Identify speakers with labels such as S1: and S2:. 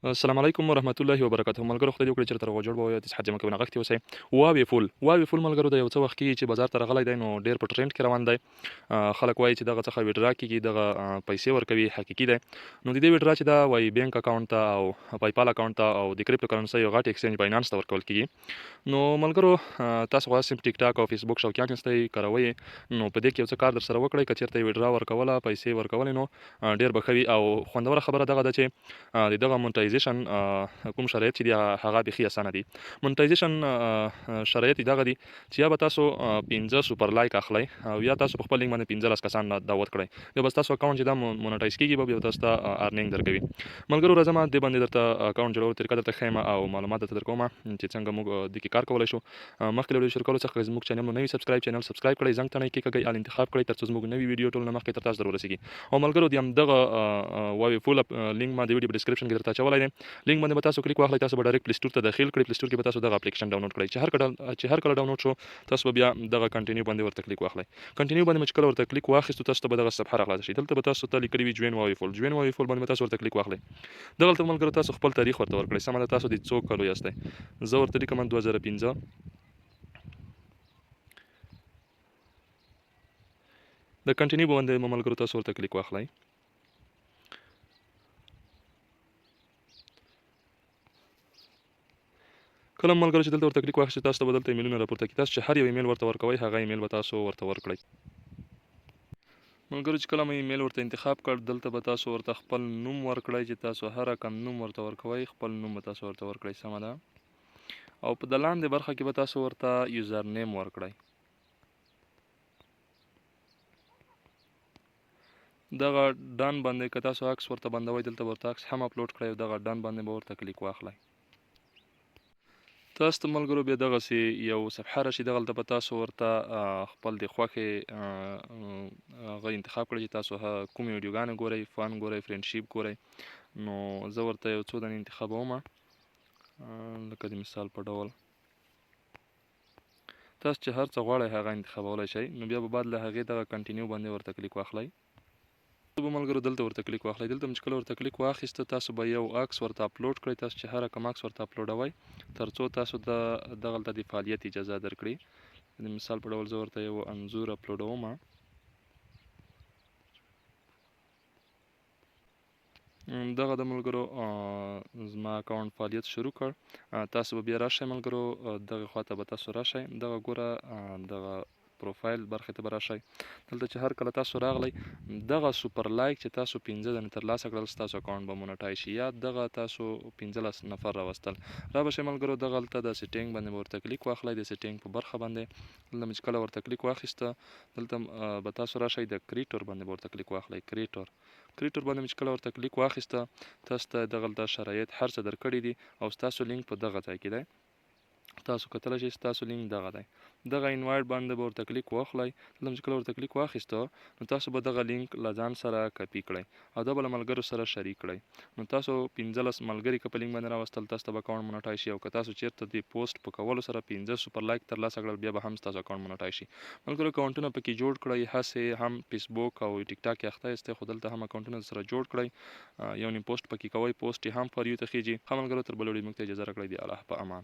S1: السلام علیکم ورحمت الله وبرکاته. ملګرو خدای دې وکړي چې تر غوجړ به د حج مکه نغښتي اوسئ. واوی فول ملګرو د یو څه وخت کېږي چې بازار ته راغلی دی، نو ډېر په ټرینډ کې روان دی. خلک وایي چې دغه څخه ویډرا کېږي، دغه پیسې ورکوي، حقیقي دی. نو د دې ویډرا چې دا وایي بینک اکاونټ ته او پایپال اکاونټ ته او د کریپټو کرنسۍ یو غټ ایکسچینج باینانس ته ورکول کېږي. نو ملګرو تاسو خو هسې ټیک ټاک او فیسبوک شوقیان یاستئ، کاروئ، نو په دې کې یو څه کار در سره وکړئ. که چېرته یې ویډرا ورکوله، پیسې ورکولې، نو ډېر به ښه وي. او خوندوره خبره دغه ده چې د دغه مونټایزیشن کوم شرایط چې دي هغه بیخي اسانه دي. مونټایزیشن شرایط یې دغه دي چې یا به تاسو 15 سوپر لایک اخلئ او یا تاسو په خپل لینک باندې 15 کسان دعوت کړئ، بیا به ستاسو اکاونټ چې دا مونټایز کېږي، بیا تاسو ته ارنینګ درکوي. ملګرو راځه ما دې باندې درته اکاونټ جوړولو طریقه درته ښیم او معلومات درته درکوم چې څنګه موږ دې کې کار کولی شو. مخکې له ویډیو شروع کولو څخه زموږ چینل مو نوي سبسکرایب کړئ، زنګ تڼۍ کېکاږئ، آل انتخاب کړئ ترڅو زموږ نوي ویډیو ټول نه مخکې تر تاسو در ورسیږي. او ملګرو د همدغه واوی فول لینک ما د ویډیو په ډسکرپشن کې درته اچولی دی. لینک باندې به تاسو کلیک واخلئ، تاسو به ډایرکټ پلی سټور ته داخل کړئ. پلی سټور کې به تاسو دغه اپلیکیشن ډاونلوډ کړئ. چې هر کله ډاونلوډ شو، تاسو به بیا دغه کنټینیو باندې ورته کلیک واخلئ. کنټینیو باندې چې کله ورته کلیک واخیستو، تاسو ته به دغه صفحه راخلاصه شي. دلته به تاسو ته لیکلي وي جوین واوی فول باندې به تاسو ورته کلیک واخلئ. دغلته ملګرو تاسو خپل تاریخ ورته ورکړئ. سمه ده، تاسو د څو کالو یاستئ. زه ورته لیکم 2015. د کنټینیو باندې ملګرو تاسو ورته کلیک واخلئ. کله ملګرو چې دلته ورته کلیک واخیستو، تاسو ته به دلته ایمیلونه راپورته کړي. تاسو چې هر یو ایمیل ورته ورکوئ، هغه ایمیل به تاسو ورته ورکړئ. ملګرو چې کله مې ایمیل ورته انتخاب کړ، دلته به تاسو ورته خپل نوم ورکړئ. چې تاسو هر کوم نوم ورته ورکوئ، خپل نوم به تاسو ورته ورکړئ. سمه ده. او په د لاندې برخه کې به تاسو ورته یوزر نیم ورکړئ. دغه ډن باندې که تاسو عکس ورته بندوئ، دلته به ورته عکس هم اپلوډ کړئ او دغه ډن باندې به ورته کلیک واخلئ. تاسو ته ملګرو بیا دغسې یو صفحه راشي. دغلته به تاسو ورته خپل د خوښې هغه انتخاب کړئ چې تاسو کومې ویډیوګانې ګورئ، فن ګورئ، فرینډشیپ ګورئ. نو زه ورته یو څو دانې انتخابوم، لکه د مثال په ډول. تاسو چې هر څه غواړئ هغه انتخابولی شئ. نو بیا به بعد له هغې دغه کنټینیو باندې ورته کلیک واخلئ. به ملګرو دلته ورته کلیک واخلئ. دلته چې کله ورته کلیک واخیسته، تاسو به یو عکس ورته اپلوډ کړئ. تاسو چې هر کوم عکس ورته اپلوډوئ، ترڅو تاسو دغلته د فعالیت اجازه درکړي. د مثال په ډول زه ورته یو انځور اپلوډوم. دغه د ملګرو زما اکاونټ فعالیت شروع کړ. تاسو به بیا راشئ ملګرو، دغه خواته به تاسو راشئ. دغه ګوره دغه پروفایل برخې ته به راشئ. دلته چې هر کله تاسو راغلی، دغه سوپر لایک چې تاسو 15 دانې ترلاسه کړل، ستاسو اکاونټ به مونټایز شي. یا دغه تاسو 15 نفر راوستل، را به شئ ملګرو دغلته د سیټینګ باندې به ورته کلیک واخلئ. د سیټینګ په برخه باندې دلته چې کله ورته کلیک واخیسته، دلته به تاسو راشئ د کریټور باندې به ورته کلیک واخلئ. کریټور باندې چې کله ورته کلیک واخیسته، تاسو ته دغلته شرایط هر څه درکړي دي او ستاسو لینک په دغه ځای کې دی. تاسو کتلی شئ ستاسو لینک دغه دی. دغه انوایټ باندې به ورته کلیک واخلئ. دلته چې کله ورته کلیک واخیسته، نو تاسو به دغه لینک له ځان سره کپي کړئ او دا به له ملګرو سره شریک کړئ. نو تاسو 15 ملګري که په لینک باندې راوستل، تاسو ته به اکاونټ مونټایز شي. او که تاسو چېرته د پوسټ په کولو سره 15 سوپر لایک ترلاسه کړل، بیا به هم ستاسو اکاونټ مونټایز شي. ملګرو اکاونټونه پکې جوړ کړئ. هسې هم فیسبوک او ټیک ټاک کې اخته یاستئ، خو دلته هم اکاونټونه سره جوړ کړئ. یو نیم پوسټ پکې کوئ، پوسټ یې هم فار یو ته خیږي. ښه ملګرو، تر بلې ویډیو موږ ته اجازه راکړئ. د الله په امان.